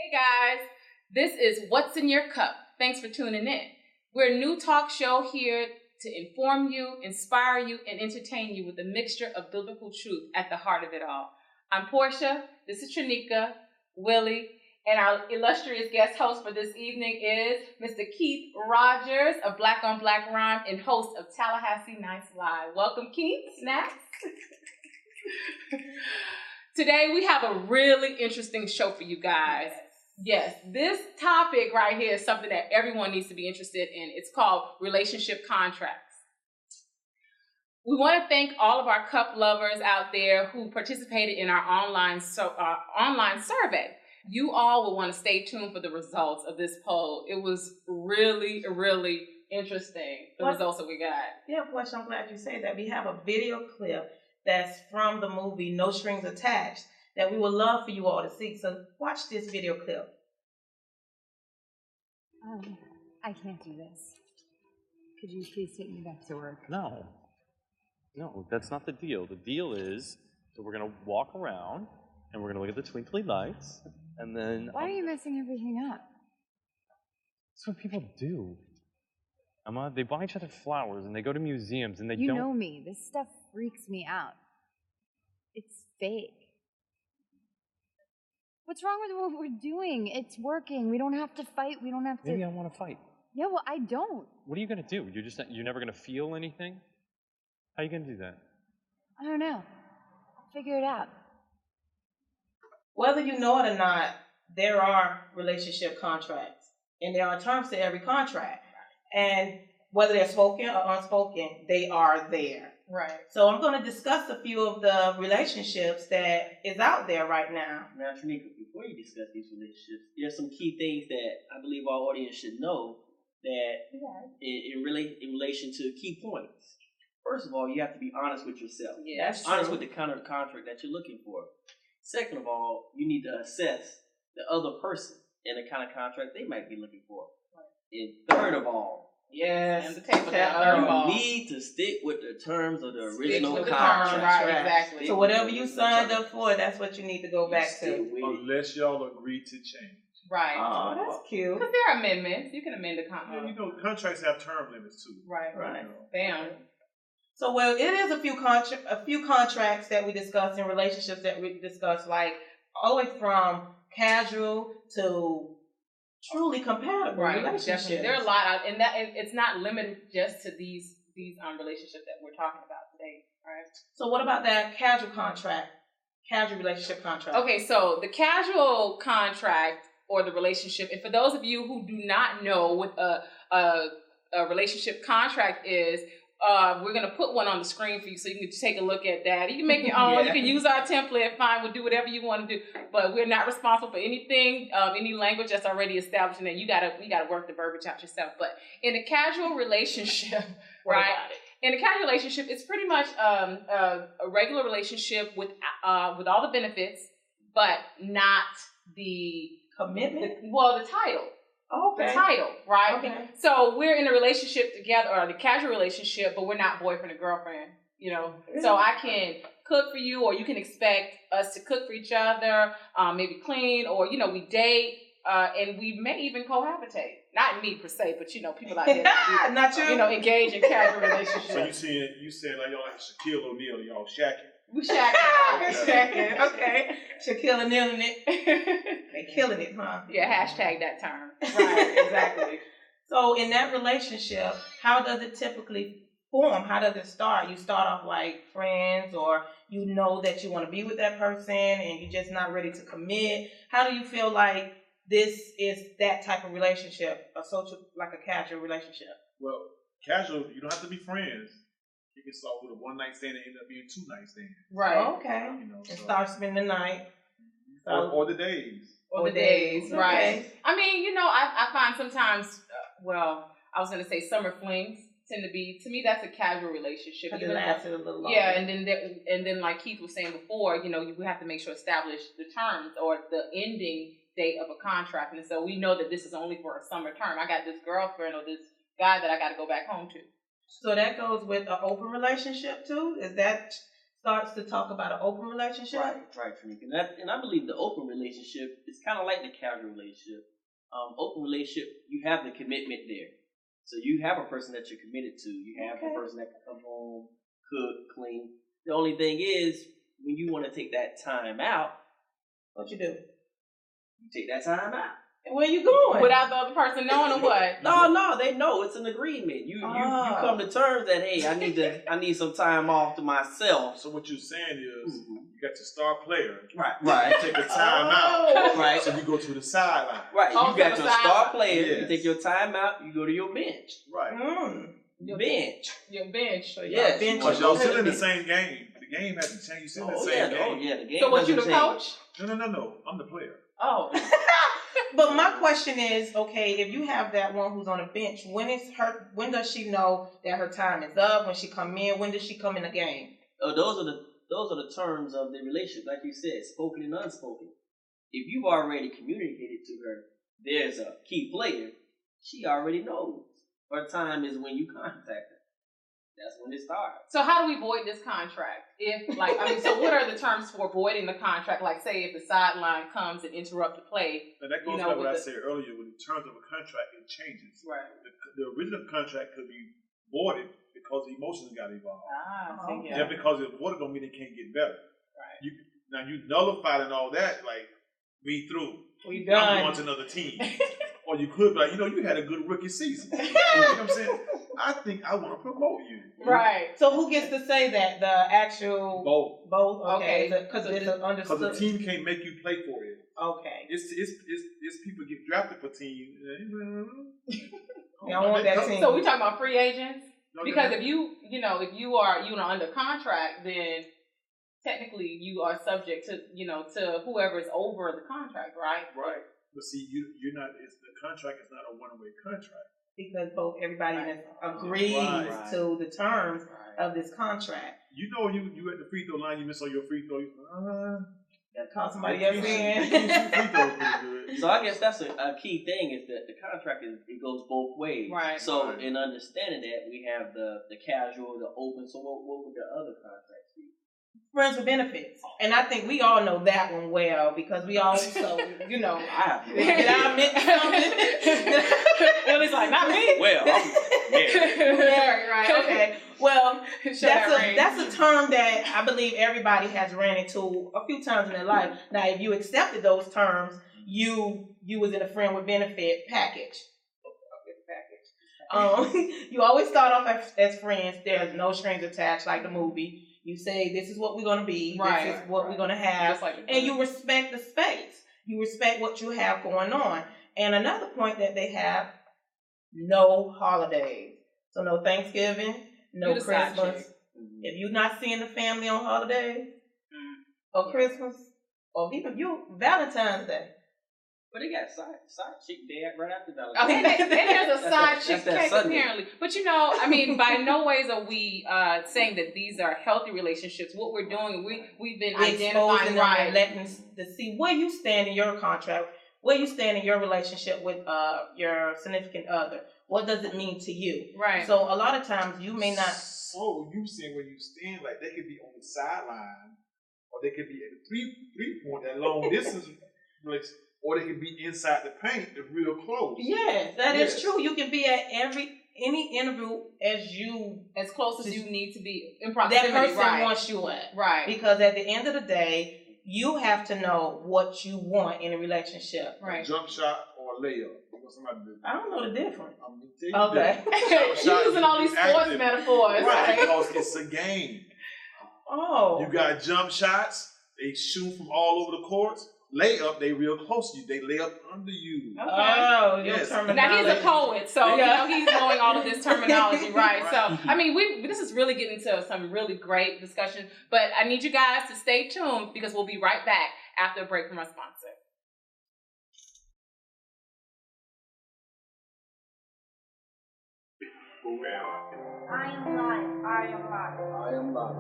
Hey guys, this is What's in Your Cup. Thanks for tuning in. We're a new talk show here to inform you, inspire you, and entertain you with a mixture of biblical truth at the heart of it all. I'm Portia, this is Tranika, Willie, and our illustrious guest host for this evening is Mr. Keith Rodgers of Black on Black Rhyme and host of Tallahassee Nights Live. Welcome, Keith. Snaps. Today we have a really interesting show for you guys. Yes, this topic right here is something that everyone needs to be interested in. It's called relationship contracts. We want to thank all of our cup lovers out there who participated in our online survey. You all will want to stay tuned for the results of this poll. It was really, really interesting, the results that we got. Yeah, Portia, I'm glad you said that. We have a video clip that's from the movie No Strings Attached that we would love for you all to see. So watch this video clip. I can't do this. Could you please take me back to work? No, that's not the deal. The deal is that we're going to walk around and we're going to look at the twinkly lights and then... Why are you messing everything up? That's what people do. Emma, they buy each other flowers and they go to museums and they don't... You know me. This stuff freaks me out. It's fake. What's wrong with what we're doing? It's working. We don't have to fight. We don't have to... Maybe I want to fight. Yeah, well, I don't. What are you going to do? You're never going to feel anything? How are you going to do that? I don't know. I'll figure it out. Whether you know it or not, there are relationship contracts. And there are terms to every contract. And whether they're spoken or unspoken, they are there. Right. So I'm going to discuss a few of the relationships that is out there right now. Now, Tranika, before you discuss these relationships, there's some key things that I believe our audience should know that in relation to key points. First of all, you have to be honest with yourself. Yeah, that's honest true. with the kind of contract that you're looking for. Second of all, you need to assess the other person and the kind of contract they might be looking for. And third of all, yes, you need to stick with the terms of the original contract. Right, exactly. So whatever you signed up for, that's what you need to go back to. Unless y'all agree to change. Right. Oh, that's cute. Because there are amendments. You can amend the contract. You know, contracts have term limits too. Right. Right. Bam. So, well, it is a few contracts that we discuss in relationships that we discuss, like all the way from casual to truly compatible relationships. Definitely. There are a lot out, and it's not limited just to these relationships that we're talking about today, right? So, what about that casual relationship contract? Okay, so the casual contract or the relationship, and for those of you who do not know what a relationship contract is, we're going to put one on the screen for you so you can take a look at that. You can make your own. Yeah. You can use our template. Fine. We'll do whatever you want to do. But we're not responsible for anything, any language that's already established. And then you got to work the verbiage out yourself. But in a casual relationship, right? In a casual relationship, it's pretty much a regular relationship with all the benefits, but not the commitment. The title. Okay. The title, right? Okay. So we're in a relationship together, or the casual relationship, but we're not boyfriend and girlfriend, you know? So I can cook for you, or you can expect us to cook for each other, maybe clean, or, you know, we date, and we may even cohabitate. Not me per se, but, you know, people out there, not you. You know, engage in casual relationships. So you saying like y'all like Shaquille O'Neal, y'all shacking? We shacking. Okay. Shaquille O'Neal in it. They killing it, huh? Yeah, hashtag that term. Right, exactly. So in that relationship, how does it typically form? How does it start? You start off like friends, or you know that you want to be with that person and you're just not ready to commit. How do you feel like this is that type of relationship, like a casual relationship? Well, casual, you don't have to be friends. You can start with a one-night stand and end up being 2 night stands. Right. Okay. You know, and start spending the night. Or the days. Or the days, okay. Right. I mean, you know, I find sometimes, I was going to say summer flings tend to be, to me, that's a casual relationship. It lasted a little longer. Yeah, and then like Keith was saying before, you know, we have to make sure establish the terms or the ending date of a contract. And so we know that this is only for a summer term. I got this girlfriend or this guy that I got to go back home to. So that goes with an open relationship too? Is that starts to talk about an open relationship. Right, Tanika. And I believe the open relationship is kind of like the casual relationship. Open relationship, you have the commitment there. So you have a person that you're committed to. You have a person that can come home, cook, clean. The only thing is, when you want to take that time out, what you do? You take that time out. And where you going? Without the other person knowing or what? No, they know it's an agreement. You come to terms that, hey, I need some time off to myself. So what you're saying is you got your star player. Right. You take the time out. Right. So you go to the sideline. Right. You got your star player. Yes. You take your time out. You go to your bench. Right. Your bench. Your bench. So yes. Because y'all still in the same game. The game hasn't changed. You still in the same game. Oh yeah. The game. So what, you the changed. coach? No. I'm the player. Oh. But my question is, okay, if you have that one who's on a bench, when does she know that her time is up? When she come in, when does she come in the game? Oh, those are the terms of the relationship, like you said, spoken and unspoken. If you've already communicated to her, there's a key player, she already knows. Her time is when you contact her. That's when it starts. So how do we void this contract? So what are the terms for voiding the contract? Like, say if the sideline comes and interrupt the play. And that goes back to what I said earlier. With the terms of a contract, it changes. Right. The original contract could be voided because emotions got involved. Okay. Yeah, because it's voided don't mean it can't get better. Right. You nullified and all that, like, we through. We done. I'm going to another team. Or you could be like, you had a good rookie season. You know what I'm saying? I think I want to promote you. Right. So who gets to say that? The actual both. Okay. Because the team can't make you play for it. Okay. It's people get drafted for teams. Y'all want that team. So we talking about free agents? No, because if you are under contract, then technically you are subject to to whoever is over the contract, right? Right. But see, you're not. The contract is not a one-way contract. Because everybody agrees to the terms of this contract. You at the free throw line, you miss all your free throws. That call somebody else in. So I guess that's a key thing is that the contract it goes both ways. Right. So in understanding that, we have the casual, the open. So what would the other contracts be? Friends with benefits. And I think we all know that one well because we also, I have to did I admit something? Well, it's like, not me. Well, I'm married. Married, right? Okay. Well, that's a term that I believe everybody has ran into a few times in their life. Now, if you accepted those terms, you was in a friend with benefit package. You always start off as friends. There's no strings attached, like the movie. You say, this is what we're going to be. Right. This is what we're going to have. And you respect the space. You respect what you have going on. And another point that they have, no holidays. So no Thanksgiving, no Christmas. If you're not seeing the family on holidays or Christmas or even Valentine's Day. But they got side chick day right after Valentine's. Okay, there's a side chick cake apparently. But by no ways are we saying that these are healthy relationships. What we're doing, we've been identifying and letting to see where you stand in your contract, where you stand in your relationship with your significant other. What does it mean to you? Right. So a lot of times you may not. So you saying where you stand, like they could be on the sideline, or they could be at the 3-point, that long distance relationship. Or they can be inside the paint, real close. Yes, that is true. You can be at any interview as close as you need to be in proximity. That person wants you at. Right. Because at the end of the day, you have to know what you want in a relationship. Right. A jump shot or a layup. I don't know the difference. Okay. You're using all these sports metaphors. Right, because it's a game. Oh. You got jump shots. They shoot from all over the courts. Layup, they real close to you. They lay up under you. Okay. Oh, yes. Now he's a poet, so he's knowing all of this terminology, right? So this is really getting into some really great discussion. But I need you guys to stay tuned because we'll be right back after a break from our sponsor. Who am I? I am light. I am light. I am light.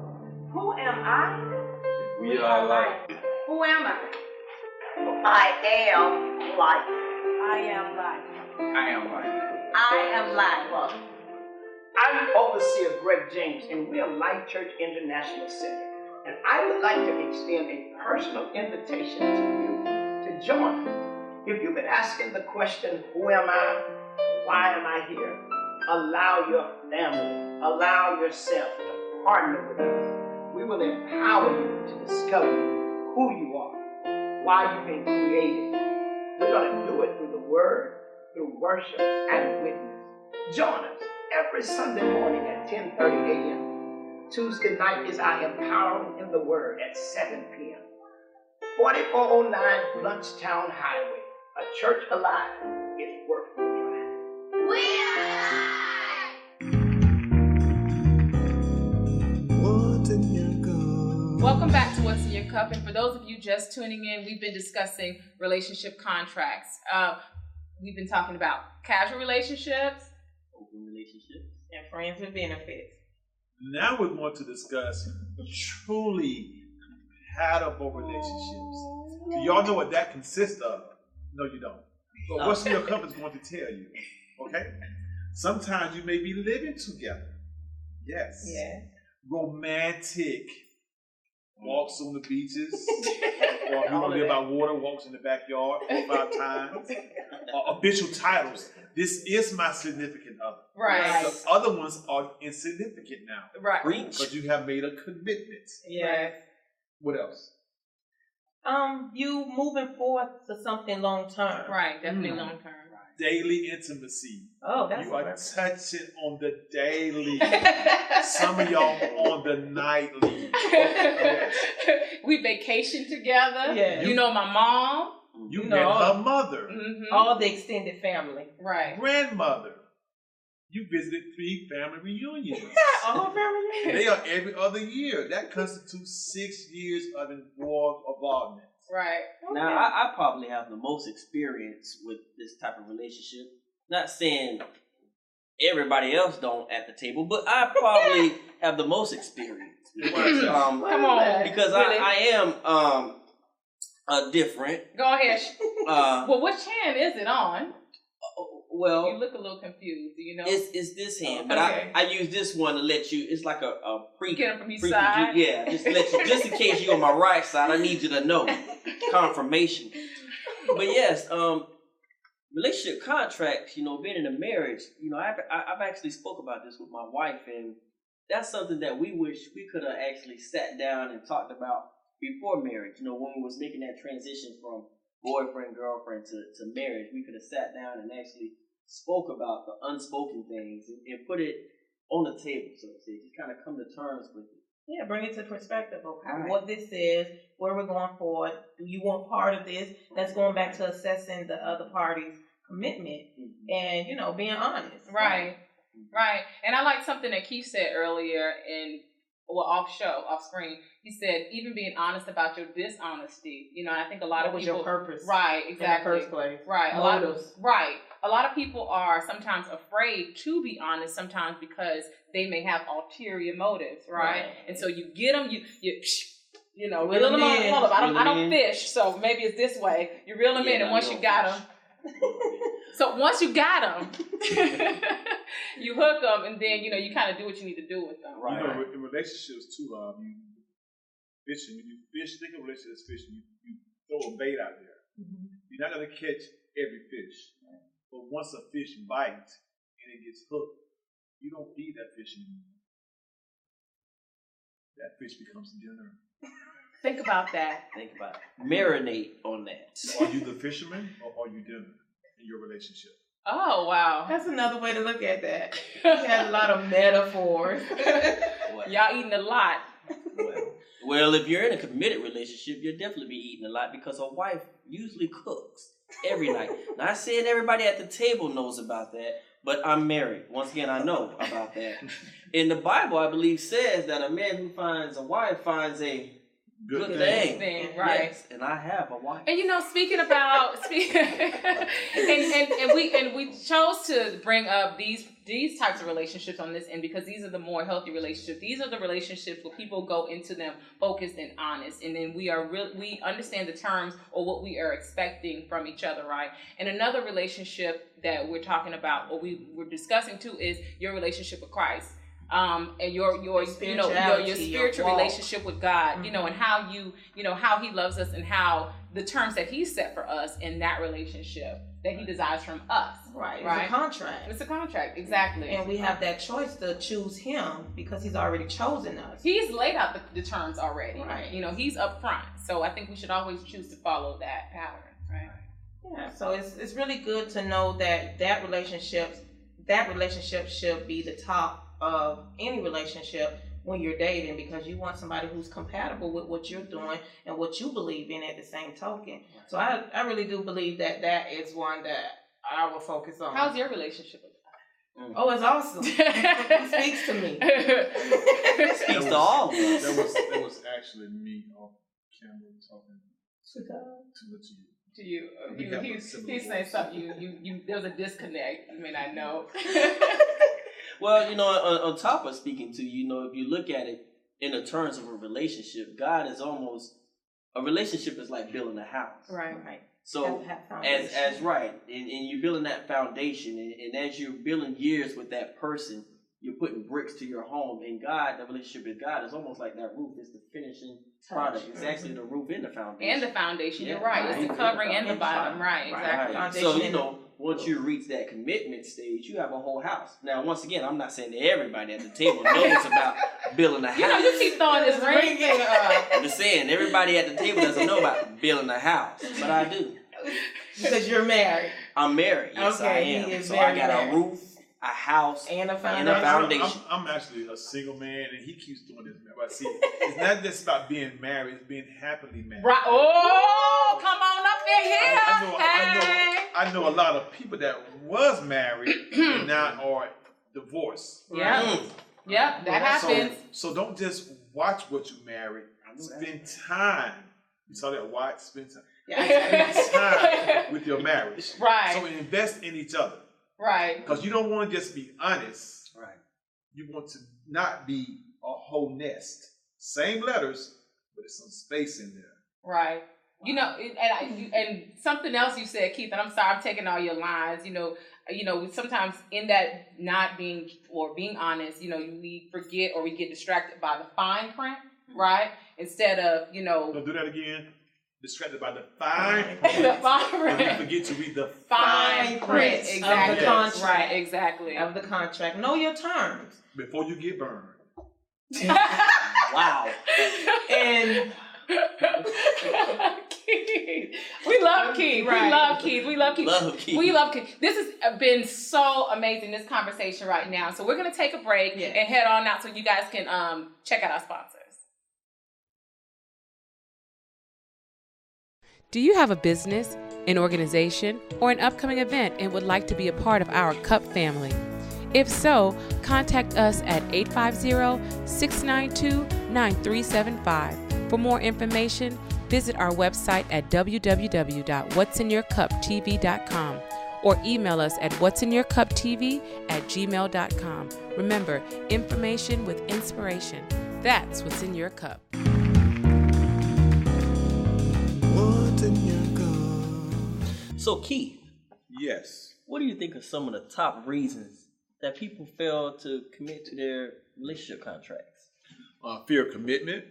Who am I? We are light. Who am I? I am light. I am light. I am light. I am light. I'm Overseer Greg James, and we are Life Church International Center. And I would like to extend a personal invitation to you to join us. If you've been asking the question, who am I? Why am I here? Allow your family, allow yourself to partner with us. We will empower you to discover who you are, why you've been created. We're going to do it through the Word, through worship, and witness. Join us every Sunday morning at 10:30 a.m. Tuesday night is our Empowering in the Word at 7 p.m. 4409 Lunchtown Highway. A church alive is worth the drive. We are alive! Welcome back to What's in Your Cup. And for those of you just tuning in, we've been discussing relationship contracts. We've been talking about casual relationships, Open relationships. And friends with benefits. Now we're going to discuss truly compatible relationships. Do y'all know what that consists of? No, you don't. But What's in Your Cup is going to tell you. Okay? Sometimes you may be living together. Yes. Yes. Romantic walks on the beaches. Or if you want to live by water, walks in the backyard 4 or 5 times. Or official titles. This is my significant other. right? The other ones are insignificant now. Right. But you have made a commitment. Yes. What else? You moving forward to something long term. Right. Definitely long term. Daily intimacy. Oh, that's You are touching on the daily. Some of y'all on the nightly. We vacation together. Yeah. You know my mom. You You met know, her mother, all the extended family. Right. grandmother. You visited 3 family reunions. All family. They are every other year. That constitutes 6 years of involvement. Right. Now, I probably have the most experience with this type of relationship. Not saying everybody else don't at the table, but I probably have the most experience. Come on. Because Really? I am different. Go ahead. Uh, Well, which hand is it on? You well, look a little confused. Do you know? it's this hand, but Okay. I use this one to let you. It's like a pre. Get 'em from each pre- side? Yeah, just to let you. Just in case you're on my right side, I need you to know confirmation. But yes, relationship contracts. Being in a marriage. I've actually spoke about this with my wife, and that's something that we wish we could have actually sat down and talked about before marriage. When we was making that transition from boyfriend, girlfriend to marriage, we could have sat down and actually spoke about the unspoken things and put it on the table, so to say. Just kind of come to terms with it. Yeah, bring it to perspective of Right. what this is, where we're going forward. Do you want part of this? That's going back to assessing the other party's commitment and, being honest. Right. Right. And I like something that Keith said earlier off screen. He said, even being honest about your dishonesty. I think a lot of What was people. your purpose? Right. Exactly. In the first place. Right. Motives. A lot of people are sometimes afraid to be honest sometimes because they may have ulterior motives, right? And so you get them, you reel them on. Hold up, I don't fish, so maybe it's this way. You reel them in, and once you got them, so once you got them, you hook them, and then you kind of do what you need to do with them. Right. In relationships too, you fishing. When you fish, think of relationships as fishing. You throw a bait out there. You're not gonna catch every fish, but once a fish bites and it gets hooked, you don't feed that fish anymore. That fish becomes dinner. Think about that. Think about it. Marinate on that. Are you the fisherman or are you dinner in your relationship? Oh wow, That's another way to look at that. He has a lot of metaphors. y'all eating a lot. Well, if you're in a committed relationship, you'll definitely be eating a lot because a wife usually cooks every night. Not saying everybody at the table knows about that, but I'm married. Once again, I know about that. In the Bible, I believe, says that a man who finds a wife finds a good thing. Right. Yes, and I have a wife. And speaking about and we chose to bring up these types of relationships on this end because these are the more healthy relationships. These are the relationships where people go into them focused and honest, and then we understand the terms or what we are expecting from each other, right? And another relationship that we're talking about or we're discussing too is your relationship with Christ. and your your spiritual relationship with God, and how how He loves us and how the terms that He set for us in that relationship that He desires from us. Right. It's a contract. It's a contract, exactly. And we have that choice to choose Him because He's already chosen us. He's laid out the terms already. Right. He's up front. So I think we should always choose to follow that pattern. Right. Yeah. So it's really good to know that relationship should be the top of any relationship when you're dating, because you want somebody who's compatible with what you're doing and what you believe in at the same token. So I really do believe that is one that I will focus on. How's your relationship with God? Oh, it's awesome. It speaks to me. Speaks to all of us. That was actually me off camera talking to you. He's saying something. You. There's a disconnect. You may not know. Well, on top of speaking to you, if you look at it in the terms of a relationship, God is almost a relationship is like building a house. Right. So as right, and you're building that foundation, and as you're building years with that person, you're putting bricks to your home. And God, the relationship with God is almost like that roof. It's the finishing product. It's actually the roof and the foundation. And the foundation, you're right. It's the covering and the bottom, right? Exactly. Right. So once you reach that commitment stage, you have a whole house. Now, once again, I'm not saying that everybody at the table knows about building a house. You keep throwing this ring thing up. I'm just saying, everybody at the table doesn't know about building a house, but I do. Because you're married. I'm married. Yes, I am. So I got a roof, a house, and a foundation. I'm actually a single man, and he keeps doing this. But see, it's not just about being married; it's being happily married. Right? Oh, come on up in here! I know a lot of people that was married and now are divorced. Yeah, that happens. So don't just watch what you married. Spend time. You saw that? Watch. Spend time. Spend time with your marriage. Right. So invest in each other. Right. Because you don't want to just be honest. Right. You want to not be a whole nest. Same letters, but there's some space in there. Right. And something else you said, Keith, and I'm sorry, I'm taking all your lines. Sometimes in that not being or being honest, we forget or we get distracted by the fine print, right? Instead of, Don't do that again. Distracted by the fine print. The fine print. And we forget to read the fine print exactly. Of the contract. Right, exactly. Of the contract. Know your terms. Before you get burned. Wow. And Keith. We love Keith. Right. We love Keith. We love Keith. We love Keith. This has been so amazing, this conversation right now. So we're going to take a break and head on out so you guys can check out our sponsors. Do you have a business, an organization, or an upcoming event and would like to be a part of our CUP family? If so, contact us at 850-692-9375. For more information, visit our website at www.what'sinyourcuptv.com or email us at what'sinyourcuptv@gmail.com. Remember, information with inspiration. That's what's in your cup. So, Keith. Yes. What do you think are some of the top reasons that people fail to commit to their relationship contracts? Fear of commitment.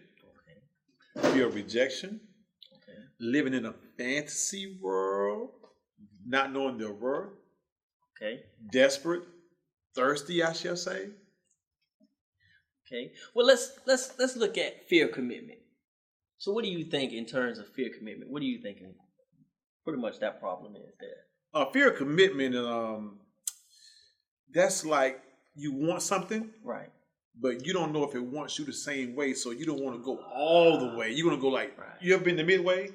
Okay. Fear of rejection. Okay. Living in a fantasy world. Not knowing their worth. Okay. Desperate. Thirsty, I shall say. Okay. Well, let's look at fear of commitment. So what do you think in terms of fear of commitment? What do you think pretty much that problem is there? Fear of commitment, that's like you want something, right? But you don't know if it wants you the same way, so you don't want to go all the way. You're going to go like, you ever been to Midway?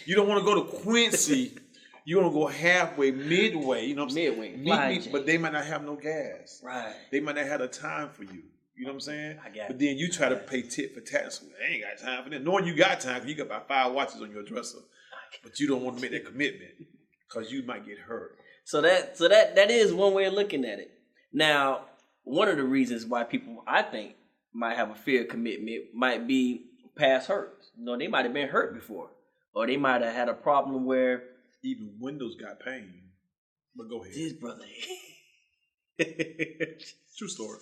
You don't want to go to Quincy. You want to go halfway, midway. You know what I'm saying? Midway. But they might not have no gas. Right. They might not have the time for you. You know what I'm saying? I got it. But then you try to pay tit for tat. So I ain't got time for that. Knowing you got time, because you got about 5 watches on your dresser. But you don't want to make that commitment because you might get hurt. So that is one way of looking at it. Now, one of the reasons why people, I think, might have a fear of commitment might be past hurts. They might have been hurt before. Or they might have had a problem where even windows got pain. But go ahead. This brother. True story.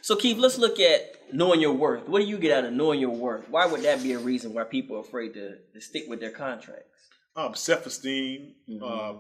So Keith, let's look at knowing your worth. What do you get out of knowing your worth? Why would that be a reason why people are afraid to stick with their contracts? Self-esteem,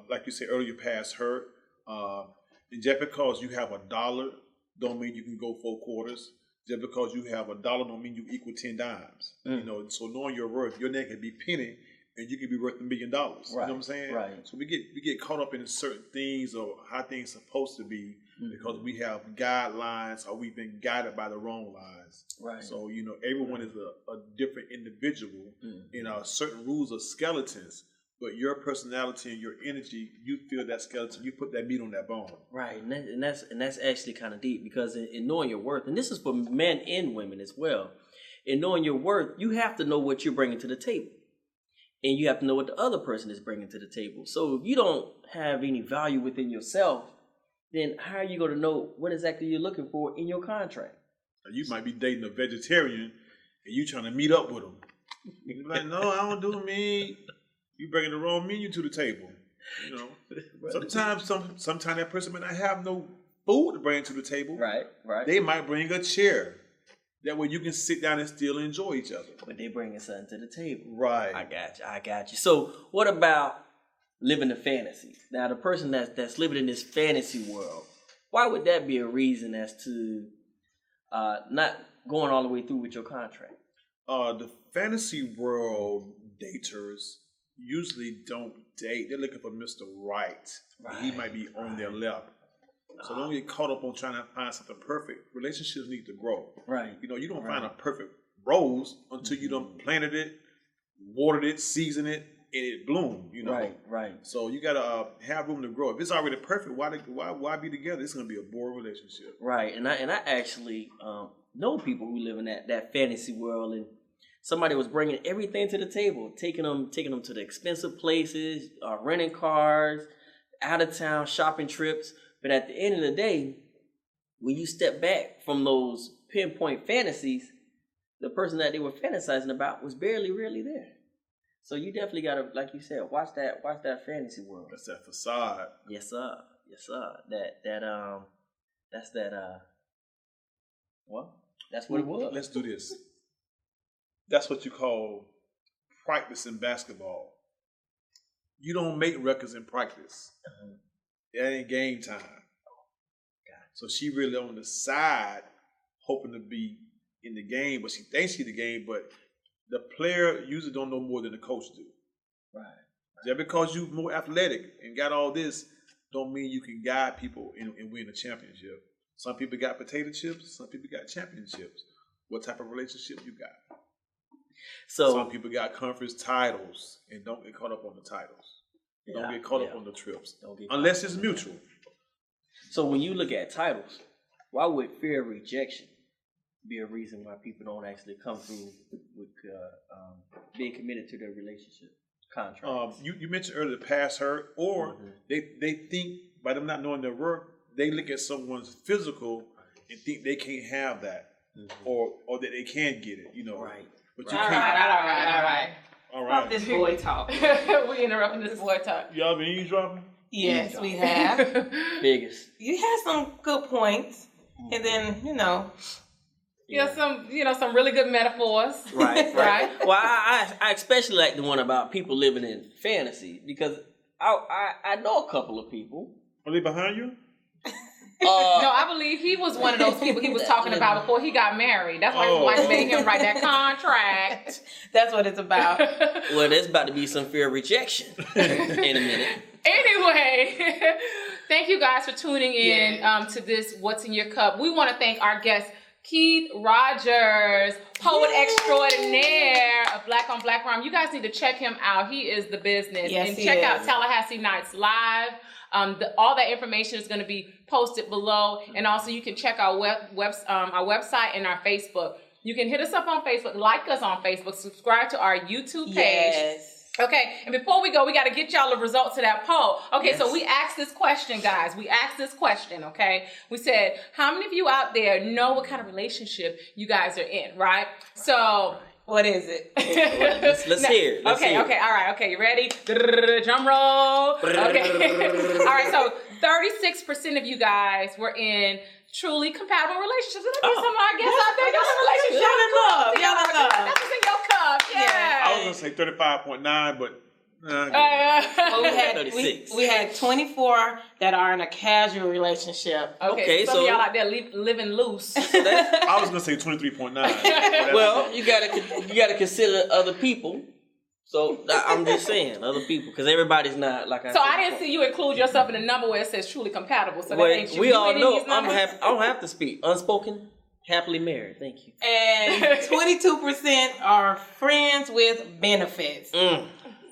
like you said earlier, past hurt. And just because you have $1 don't mean you can go 4 quarters. Just because you have $1 don't mean you equal 10 dimes. You know, so knowing your worth, your name can be penny and you can be worth $1 million. You know what I'm saying? Right. So we get caught up in certain things or how things are supposed to be because we have guidelines or we've been guided by the wrong lines. Right. So, you know, everyone is a different individual in certain rules or skeletons. But your personality and your energy, you feel that skeleton, you put that meat on that bone. Right, and that's actually kind of deep because in knowing your worth, and this is for men and women as well, in knowing your worth, you have to know what you're bringing to the table. And you have to know what the other person is bringing to the table. So if you don't have any value within yourself, then how are you going to know what exactly you're looking for in your contract? You might be dating a vegetarian and you trying to meet up with them. You're like, no, I don't do meat. You bringing the wrong menu to the table, you know. Sometimes that person might not have no food to bring to the table. Right. They might bring a chair. That way you can sit down and still enjoy each other. But they bringing something to the table. Right. I got you. So what about living the fantasy? Now the person that's living in this fantasy world, why would that be a reason as to not going all the way through with your contract? The fantasy world daters usually don't date. They're looking for Mr. Right. He might be on their left. So don't get caught up on trying to find something perfect. Relationships need to grow. Right. You know, you don't find a perfect rose until you done planted it, watered it, seasoned it, and it bloomed, you know. Right. So you gotta have room to grow. If it's already perfect, why be together? It's gonna be a boring relationship. Right. And I actually know people who live in that fantasy world, and somebody was bringing everything to the table, taking them to the expensive places, renting cars, out of town shopping trips. But at the end of the day, when you step back from those pinpoint fantasies, the person that they were fantasizing about was barely really there. So you definitely gotta, like you said, watch that fantasy world. That's that facade. Yes, sir. That's what it was. Let's do this. That's what you call practice in basketball. You don't make records in practice. That ain't game time. So she really on the side, hoping to be in the game, but she thinks she's the game, but the player usually don't know more than the coach do. Right. Just because you more athletic and got all this, don't mean you can guide people and win a championship. Some people got potato chips, some people got championships. What type of relationship you got? So some people got conference titles and don't get caught up on the titles. Don't get caught up on the trips. Unless it's mutual. So when you look at titles, why would fear of rejection be a reason why people don't actually come through with being committed to their relationship contract? You mentioned earlier past hurt, or they think by them not knowing their worth, they look at someone's physical and think they can't have that, or that they can't get it. You know, right? But you all can't. All right. Stop this boy talk. We interrupting this boy talk. Y'all been eavesdropping? Yes, we have. Biggest. You had some good points, and then some really good metaphors. Right. Well, I especially like the one about people living in fantasy because I know a couple of people. Are they behind you? No, I believe he was one of those people he was talking about before he got married. That's why his wife made him write that contract. That's what it's about. Well, there's about to be some fear of rejection in a minute. Anyway, thank you guys for tuning in to this What's in Your Cup. We want to thank our guest, Keith Rodgers, poet extraordinaire of Black on Black Rhyme. You guys need to check him out. He is the business. Yes, and check out Tallahassee Nights Live. All that information is going to be posted below, and also you can check our our website and our Facebook. You can hit us up on Facebook, like us on Facebook, subscribe to our YouTube page. Yes. Okay, and before we go, we got to get y'all the results of that poll. Okay, so we asked this question, guys. Okay? We said, how many of you out there know what kind of relationship you guys are in, right? So... what is it? Let's hear it. Okay, all right. Okay, you ready? Drum roll. Okay. All right, so 36% of you guys were in truly compatible relationships. Let me get some of our guests out there. Y'all in relationships. Y'all in love. Y'all in love. That's what's in your cup. Yeah. I was gonna say 35.9, but Well, we 36. had 24 that are in a casual relationship. Okay, some so- of y'all out there living loose. I was gonna say 23.9. Well, you gotta consider other people. So I'm just saying other people because everybody's not like I. So said I didn't before. see you include yourself in a number where it says truly compatible. So Well, that ain't you. we You all ain't in know these numbers? I don't have to speak. Unspoken, happily married. Thank you. And 22% are friends with benefits.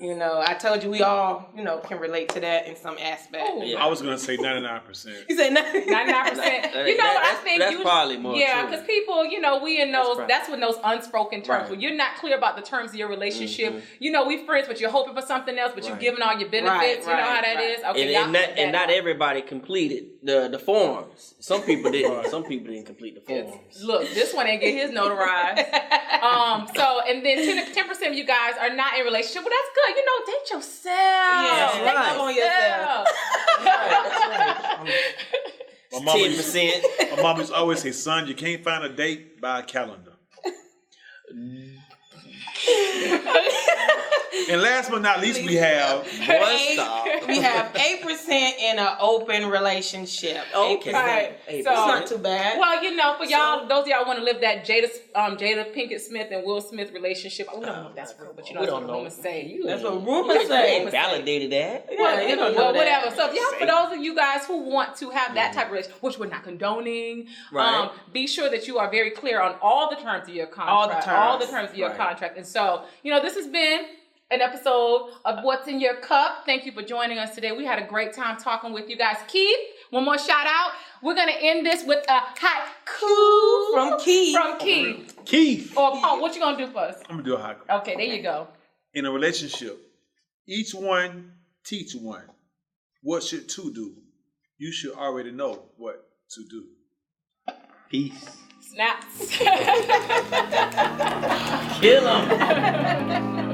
You know, I told you we all, can relate to that in some aspect. Ooh. Yeah. I was gonna say 99%. You said 99%. You know what I think? That's probably more. Yeah, true. because people, we in those. That's when those unspoken terms. Right. When you're not clear about the terms of your relationship. We friends, but you're hoping for something else. But you're giving all your benefits. You know how that is. Okay, and not everybody completed the forms. Some people didn't. Some people didn't complete the forms. Look, this one ain't get his notarized. So and then 10% of you guys are not in a relationship. Well, that's good. Date yourself. Yeah, Date right. Love on yourself. My mama 10%. My mom used to always say, son, you can't find a date by a calendar. And last but not least, we have We have 8% in an open relationship. Okay. 8%. Right. It's So- not too bad. Well, for y'all, those of y'all want to live that Jada Pinkett Smith and Will Smith relationship. We don't know if that's real, but we that's don't what know. rumors say. That's what We rumors say. ain't validated that. Yeah, you don't know that. Whatever. So, for those of you guys who want to have that type of relationship, which we're not condoning, Right. be sure that you are very clear on all the terms of your contract. All the terms. of your Right. contract. And so, this has been an episode of What's in Your Cup. Thank you for joining us today. We had a great time talking with you guys. Keith, one more shout out. We're going to end this with a haiku From Keith. Keith. Or Paul, what you going to do for us? I'm gonna do a haiku. Okay, there you go. In a relationship, each one teach one. What should two do? You should already know what to do. Peace. Snaps. Kill 'em.